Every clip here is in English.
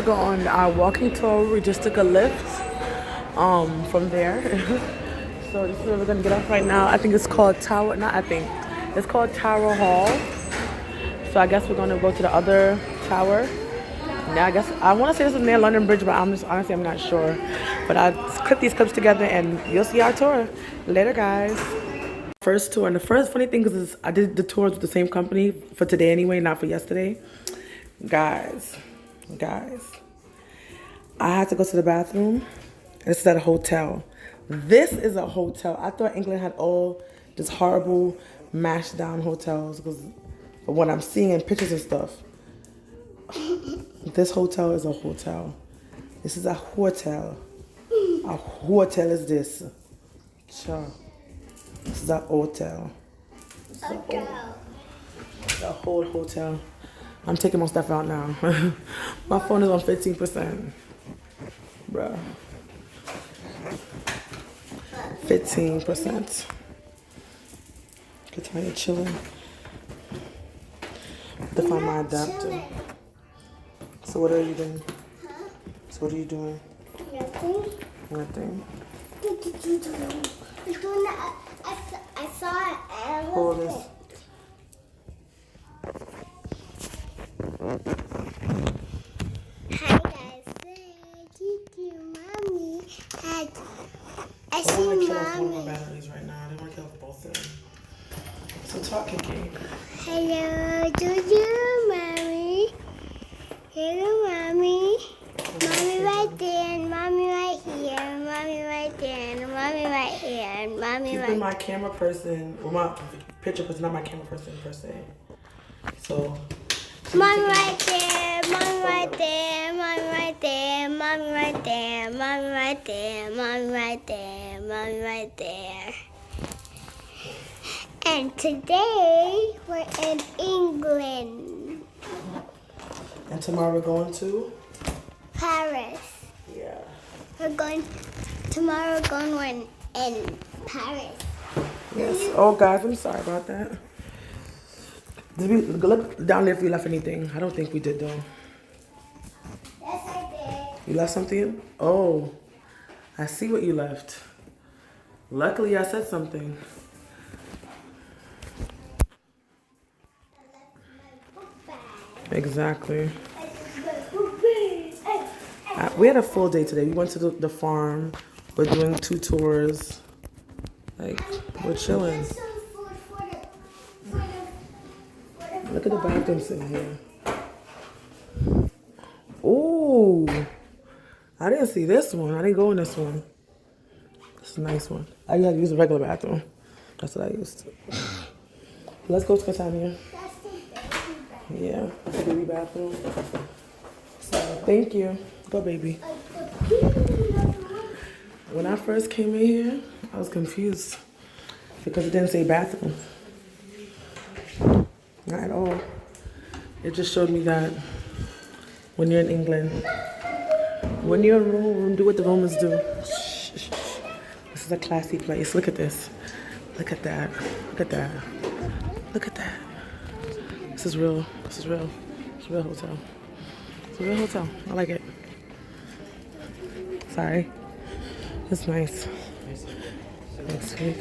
go on our walking tour. We just took a lift from there. So this is where we're gonna get off right now. I think it's called Tower, not I think. It's called Tower Hall. So I guess we're gonna go to the other tower. Now I guess, I wanna say this is near London Bridge, but honestly, I'm not sure. But I clip these clips together and you'll see our tour. Later, guys. First tour, and the first funny thing is I did the tours with the same company for today anyway, not for yesterday. Guys, I had to go to the bathroom. This is at a hotel. This is a hotel. I thought England had all just horrible mashed down hotels because of what I'm seeing in pictures and stuff. This hotel is a hotel. This is a hotel. A hotel is this. Sure. This is a hotel. The whole hotel. I'm taking my stuff out now. My phone is on 15%. Bruh. 15%. Good time you're chilling. To find my adapter. So what are you doing? So what are you doing? Nothing. I saw an elephant. Hold this. Hi guys, mommy. I see I want to kill off one of mommy. my batteries right now. I don't want to kill off both of them. So talk, Kiki. Hello, mommy. Hello, mommy. Mommy right there, and mommy right here, and mommy right there, and mommy right here, and mommy You've right been my camera person, well, my picture person, not my camera person per se. So. Mommy right there, mommy right there, mommy right there, mommy right there, mommy right there, mommy right there, mommy right there. And today we're in England. And tomorrow we're going to? Paris. Yeah. Tomorrow we're going in Paris. Yes. Oh, guys, I'm sorry about that. Did we look down there if we left anything? I don't think we did, though. Yes, I did. You left something? Oh, I see what you left. Luckily, I said something. Exactly. We had a full day today. We went to the farm. We're doing 2 tours. Like, we're chilling. Look at the bathrooms in here. Ooh. I didn't see this one. I didn't go in this one. It's a nice one. I had to use a regular bathroom. That's what I used to. Let's go to Catania. Yeah, baby bathroom. So, thank you. Go, baby. When I first came in here, I was confused because it didn't say bathroom. Not at all. It just showed me that when you're in England, when you're in Rome, do what the Romans do. Shh, shh, shh. This is a classy place. Look at this. Look at that. Look at that. Look at that. This is real. This is real. It's a real hotel. It's a real hotel. I like it. Sorry. It's nice. Next week.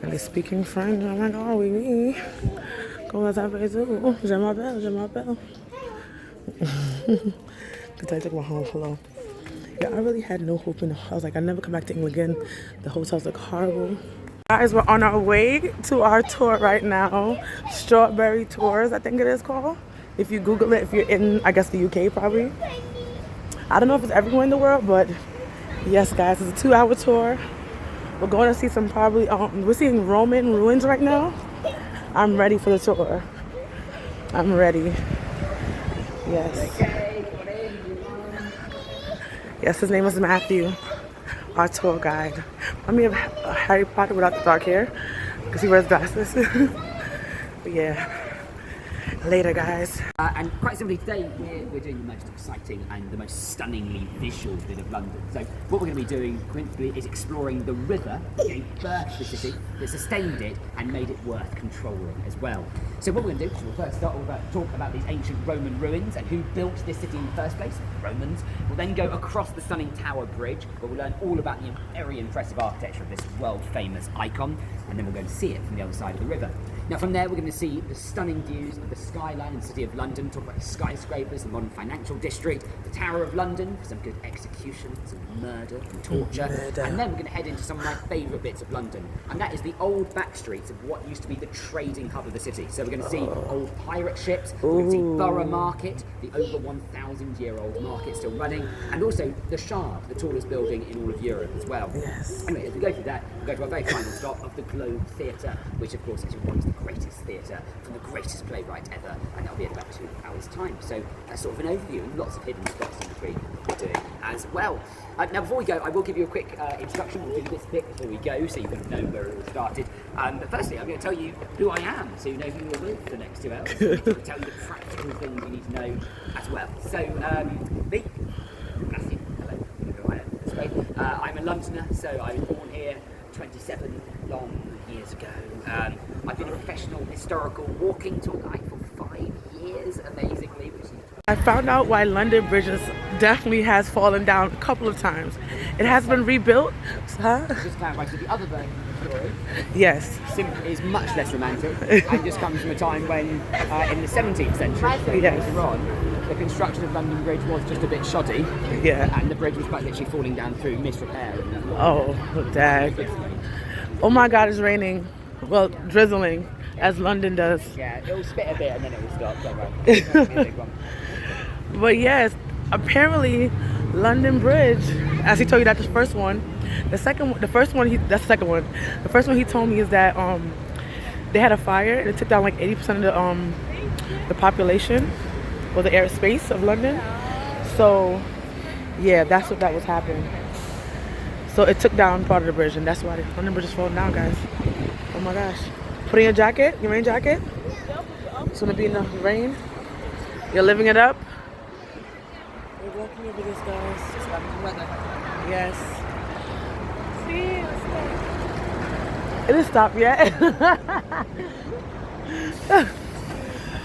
And they speaking French. Oh my God, oui. Comment ça fait tout? Je m'appelle. Because I took my home. Hello. Yeah, I really had no hope in the house. I was like, I never come back to England again. The hotels look horrible. Guys, we're on our way to our tour right now. Strawberry Tours, I think it is called. If you Google it, if you're in, I guess, the UK probably. I don't know if it's everywhere in the world, but yes, guys, it's a 2-hour tour. We're going to see some probably, we're seeing Roman ruins right now. I'm ready for the tour. I'm ready. Yes. Yes, his name is Matthew, our tour guide. I mean, Harry Potter without the dark hair, because he wears glasses. But yeah, Later, guys. And quite simply today, we're doing the most exciting and the most stunningly visual bit of London. So what we're going to be doing, principally, is exploring the river that gave birth to the city, that sustained it and made it worth controlling as well. So what we're going to do is we'll first talk about these ancient Roman ruins and who built this city in the first place, the Romans. We'll then go across the stunning Tower Bridge, where we'll learn all about the very impressive architecture of this world-famous icon, and then we'll go and see it from the other side of the river. Now from there we're going to see the stunning views of the skyline in the City of London, talk about the skyscrapers, the modern financial district, the Tower of London, some good executions, some murder and torture, and then we're going to head into some of my favourite bits of London, and that is the old back streets of what used to be the trading hub of the city. So we're going to see old pirate ships, we're going to see Borough Market, the over 1,000-year-old market still running, and also the Shard, the tallest building in all of Europe as well. Yes. Anyway, as we go through that, we'll go to our very final stop of the Globe Theatre, which of course is the greatest theatre from the greatest playwright ever, and that'll be in about 2 hours' time. So that's sort of an overview and lots of hidden spots in between we're doing as well. Now before we go, I will give you a quick introduction. We'll do this bit before we go, so you can know where it all started. But firstly, I'm going to tell you who I am, so you know who you're with for the next 2 hours. I'll tell you the practical things you need to know as well. So, me, Matthew, hello, you know who I am, that's great. I'm a Londoner, so I was born here 27 long years ago. I've been a professional historical walking tour guide for 5 years, amazingly. I found out why London Bridge definitely has fallen down a couple of times. It has been rebuilt. Huh? Just clarify, so the other version of the story Yes. is much less romantic and just comes from a time when, in the 17th century, so later on, the construction of London Bridge was just a bit shoddy. Yeah. And the bridge was quite literally falling down through misrepair. Oh, dag. Oh my God, it's raining. Well, drizzling, as London does. Yeah, it'll spit a bit and then it will stop, don't worry. It's not gonna be a big one. But yes, apparently London Bridge, as he told you that the first one, the first one he told me is that they had a fire and it took down like 80% of the population or the airspace of London. So yeah, that's what that was happening. So it took down part of the bridge, and that's why the London Bridge is falling down, guys. Oh my gosh. Put in your jacket, your rain jacket. It's gonna be in the rain. You're living it up. We're walking over this, guys. Yes. See, it is stopped yet. I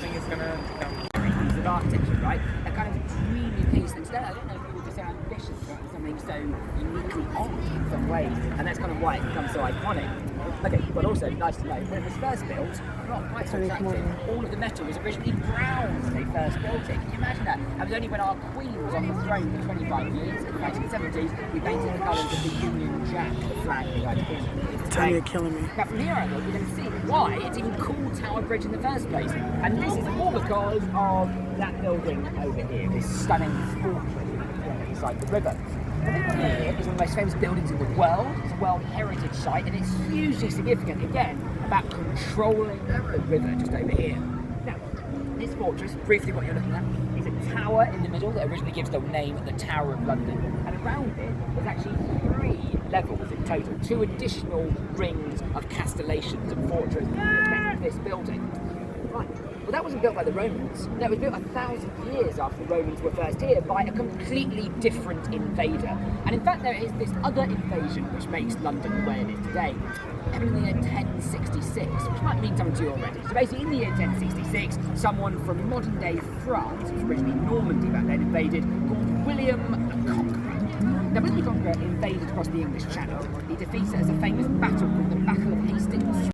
think it's gonna become pieces of architecture, right? A kind of dreamy piece that's there. I don't know if people just say ambitious about something so uniquely odd in some ways, and that's kind of why it becomes so iconic. Okay, but also nice to know, when it was first built, not quite so attractive, all of the metal was originally brown when they first built it. Can you imagine that? And it was only when our Queen was on the throne for 25 years, in the 1970s, we painted the colours of the Union Jack, the flag of the United Kingdom. Tell me you're killing me. Now from here on, we're going to see why it's even called Tower Bridge in the first place. And this is all because of that building over here, this stunning fortress beside the river. And this building here is one of the most famous buildings in the world. It's a World Heritage Site, and it's hugely significant, again, about controlling the river just over here. Now, this fortress, briefly what you're looking at, is a tower in the middle that originally gives the name the Tower of London. And around it, there's actually 3 levels in total, 2 additional rings of castellations and fortress that this building. Right. Well, that wasn't built by the Romans. That was built 1,000 years after the Romans were first here by a completely different invader. And in fact, there is this other invasion which makes London the way it is today. Happened in the year 1066, which might mean something to you already. So basically, in the year 1066, someone from modern-day France, which was originally Normandy back then, invaded, called William the Conqueror. Now, William the Conqueror invaded across the English Channel. He defeats it as a famous battle called the Battle of Hastings.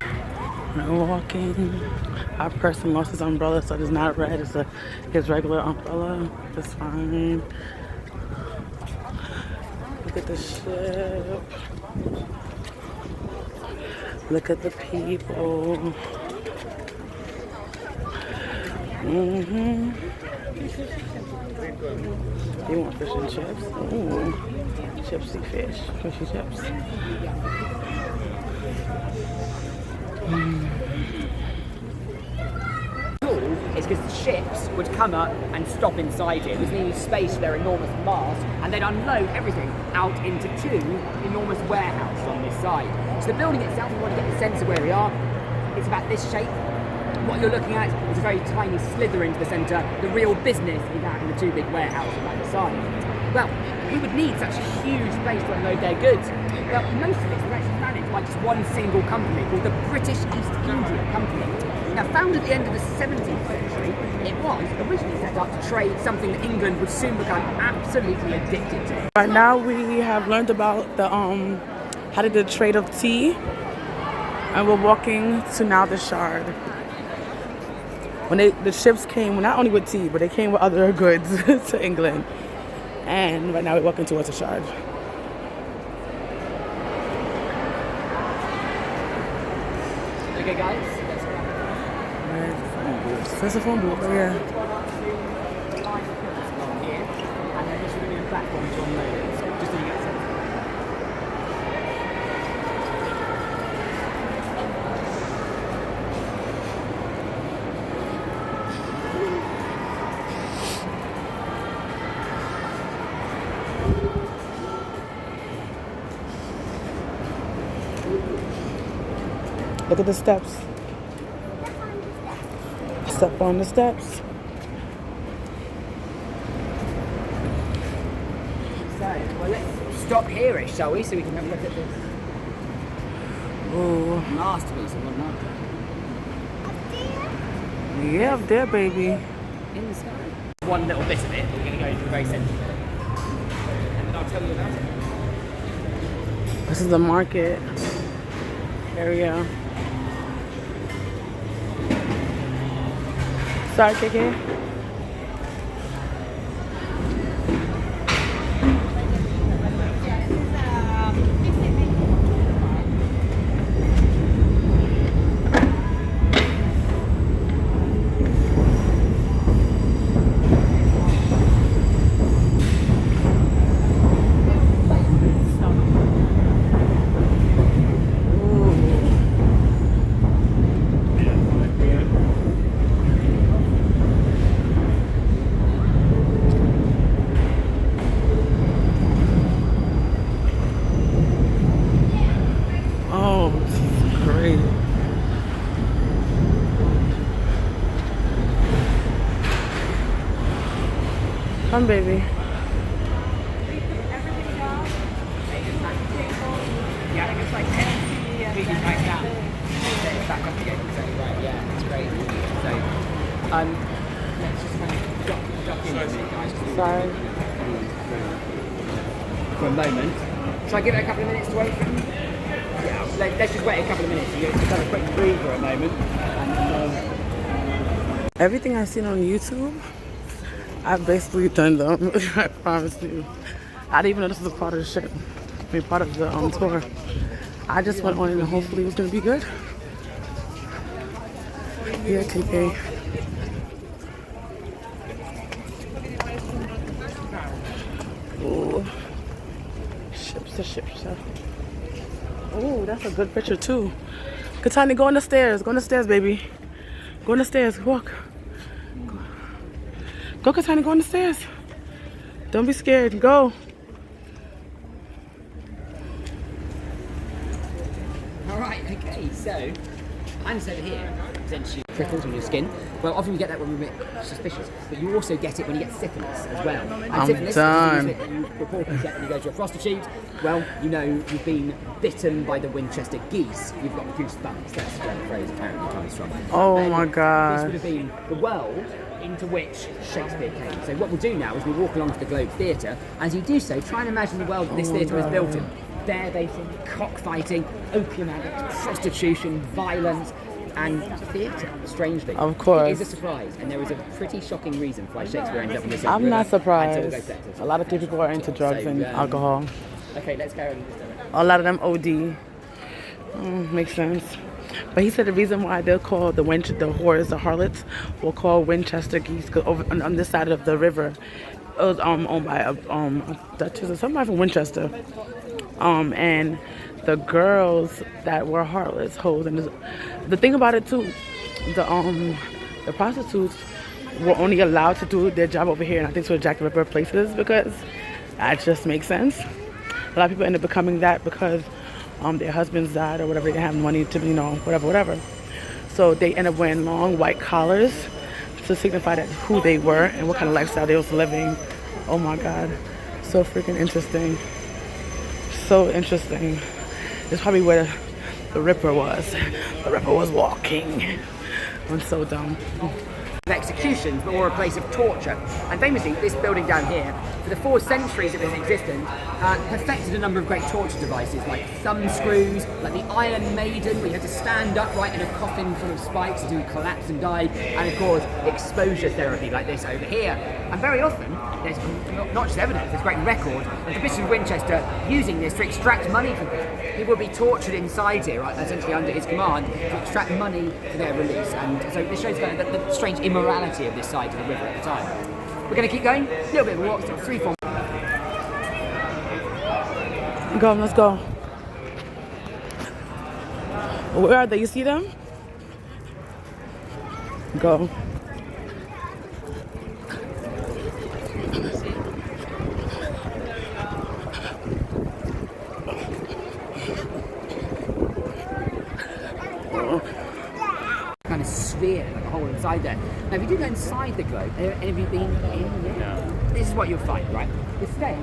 Walking. Our person lost his umbrella, so it's not red. It's his regular umbrella. It's fine. Look at the ship. Look at the people. You want fish and chips? Ooh. Chipsy fish. Fishy chips. It's because the ships would come up and stop inside it. There's needed space for their enormous masts, and they'd unload everything out into 2 enormous warehouses on this side. So the building itself, we want to get the sense of where we are. It's about this shape. what you're looking at is a very tiny slither into the centre. The real business is out in the two big warehouses by the side. Well, who would need such a huge place to unload their goods? Well, most of this is actually managed by just one single company called the British East India Company. Now, founded at the end of the 17th century, it was originally set up to trade something that England would soon become absolutely addicted to. Right now we have learned about the how to do the trade of tea, and we're walking to now the Shard. When the ships came, not only with tea, but they came with other goods to England. And right now we're walking towards the Shard. Okay, guys. There's a phone booth, yeah. And then this will be a platform to unload it. So just so you get a sense. Look at the steps. Step on the steps. So, well, let's stop here, shall we? So we can have a look at this masterpiece of modern art. Yeah, up there, baby. In the sky. One little bit of it, we're going to go into the very centre of it. And then I'll tell you about it. This is the market area. Sorry, KK. Come, baby. Yeah, I think it's like 10 feet like that. Back up again. So, right, yeah, it's great. So, let's just kind of duck in a minute, guys. Sorry. For a moment. Shall I give it a couple of minutes to wait? Yeah, let's just wait a couple of minutes. You just have a quick breather a moment. And, Everything I've seen on YouTube, I've basically done them. I promise you. I didn't even know this was a part of the ship. I mean, part of the tour. I just went on it and hopefully it was going to be good. Yeah, KK. Ooh. Ships to ships. Ooh, that's a good picture too. Katani, go on the stairs. Go on the stairs, baby. Go on the stairs. Walk. Go, Katani, go on the stairs. Don't be scared. Go. Alright, okay, so hands over here presents you prickles on your skin. Well, often we get that when we're a bit suspicious, but you also get it when you get syphilis as well. And I'm syphilis done. is the thing that you reportedly get when you go to a prostitute. Well, you know you've been bitten by the Winchester geese. You've got goosebumps. That's where the phrase apparently comes from. Oh And my God. This would have been the world into which Shakespeare came. So what we'll do now is we walk along to the Globe Theatre. As you do so, try and imagine the world that this theatre was built in. Bear baiting, cockfighting, opium addicts, prostitution, violence, and theatre, strangely. Of course. It is a surprise, and there is a pretty shocking reason why Shakespeare ended up in this. I'm not surprised. Until we go to that. A lot of people are into drugs and alcohol. Okay, let's go. A lot of them OD. Makes sense. But he said the reason why they'll call the whores, the harlots, will call Winchester geese, cause over on this side of the river, it was owned by a Duchess or somebody from Winchester. And the girls that were harlots, hoes, and the thing about it too, the prostitutes were only allowed to do their job over here, and I think to Jack the Ripper places, because that just makes sense. A lot of people end up becoming that because their husbands died or whatever, they have money to, whatever. So they end up wearing long white collars to signify that who they were and what kind of lifestyle they was living. Oh my God, so freaking interesting. So interesting. It's probably where the Ripper was. The Ripper was walking. I'm so dumb. Executions, but more a place of torture. And famously, this building down here, for the 4 centuries it was in existence, perfected a number of great torture devices, like thumb screws, like the Iron Maiden, where you had to stand upright in a coffin full of spikes until you collapse and die, and of course, exposure therapy like this over here. And very often, there's not just evidence, there's great record of the Bishop of Winchester using this to extract money from people. People would be tortured inside here, right, essentially under his command, to extract money for their release. And so this shows kind of the strange immorality of this side of the river at the time. We're going to keep going, a little bit of a walk, sort of 3-4. Go, let's go. Where are they? You see them? Go. Kind of sphere, like a hole inside there. Now, if you do go inside the globe, any of you been in there? No. This is what you'll find, right? The stage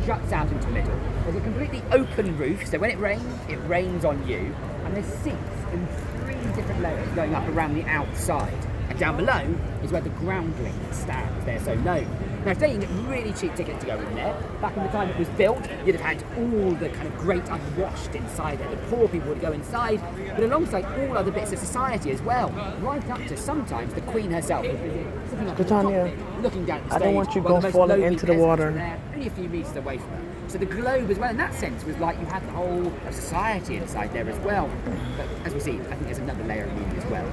juts out into the middle. There's a completely open roof, so when it rains on you, and there's seats in 3 different layers going up around the outside. And down below is where the groundling stands. They're so known. Now, if they get really cheap tickets to go in there, back in the time it was built, you'd have had all the kind of great unwashed inside there. The poor people would go inside, but alongside all other bits of society as well. Right up to sometimes the Queen herself would be sitting up Britannia, on the top, looking down at the I stage. don't want you while the going most falling lowly into the peasants water. were there, only a few metres away from her. So the globe as well, in that sense, was like you had the whole of society inside there as well. But as we see, I think there's another layer of meaning as well.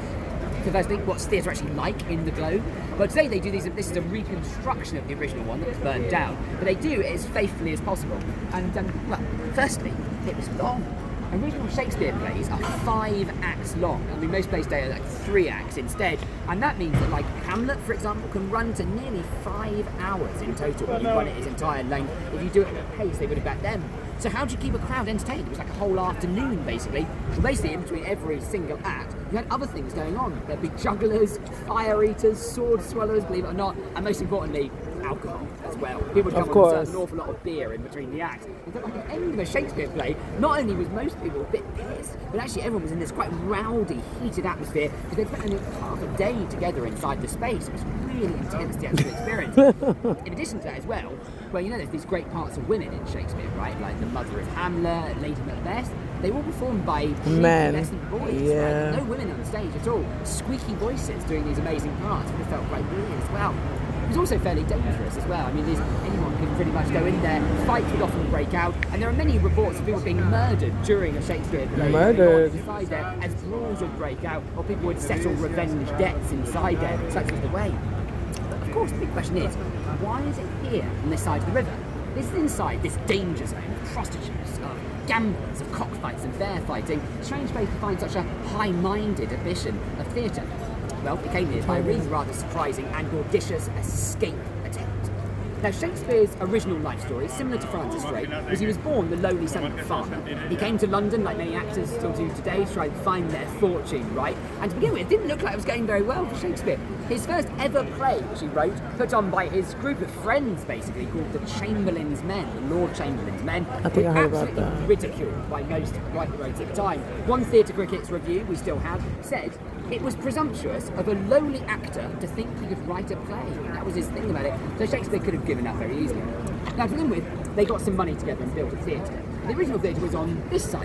So firstly, what's theatre actually like in the globe? Well, today they do this is a reconstruction of the original one that was burned down, but they do it as faithfully as possible. And, well, firstly, it was long. Original Shakespeare plays are 5 acts long. I mean, most plays today are like 3 acts instead. And that means that, like, Hamlet, for example, can run to nearly 5 hours in total when you run it its entire length. If you do it at a pace they would have back then. So how do you keep a crowd entertained? It was like a whole afternoon, basically. Well, basically, in between every single act, you had other things going on. There'd be jugglers, fire eaters, sword swallowers, believe it or not, and most importantly, alcohol as well. People would come on and serve an awful lot of beer in between the acts. And so, like, at the end of a Shakespeare play, not only was most people a bit pissed, but actually everyone was in this quite rowdy, heated atmosphere because they'd spent only half a day together inside the space. It was really intense, the actual experience. In addition to that as well, well, you know, there's these great parts of women in Shakespeare, right? Like the mother of Hamlet, Lady Macbeth. They were all performed by adolescent boys, right? No women on the stage at all. Squeaky voices doing these amazing parts, but it felt quite weird as well. It was also fairly dangerous as well. I mean, anyone could pretty much go in there, fights would often break out, and there are many reports of people being murdered during a Shakespeare play. Murdered. Inside there, as brawls would break out, or people would settle revenge debts inside there. Such was the way. But of course, the big question is, why is it here on this side of the river? This is inside this danger zone of prostitutes, of gamblers, of cockfights and bear fighting. Strange place to find such a high-minded ambition of theatre. Well, it came here by a really rather surprising and audacious escape attempt. Now, Shakespeare's original life story, similar to Francis Drake, was he was born the lowly son of a farmer. He came to London, like many actors still do today, to try and find their fortune, right? And to begin with, it didn't look like it was going very well for Shakespeare. His first ever play, which he wrote, put on by his group of friends, basically, called the Chamberlain's Men, the Lord Chamberlain's Men, I think I heard about absolutely that. ridiculed by most writers at the time. One Theatre Critics review, we still have, said it was presumptuous of a lowly actor to think he could write a play. That was his thing about it. So Shakespeare could have given up very easily. Now, to begin with, they got some money together and built a theatre. The original theatre was on this side.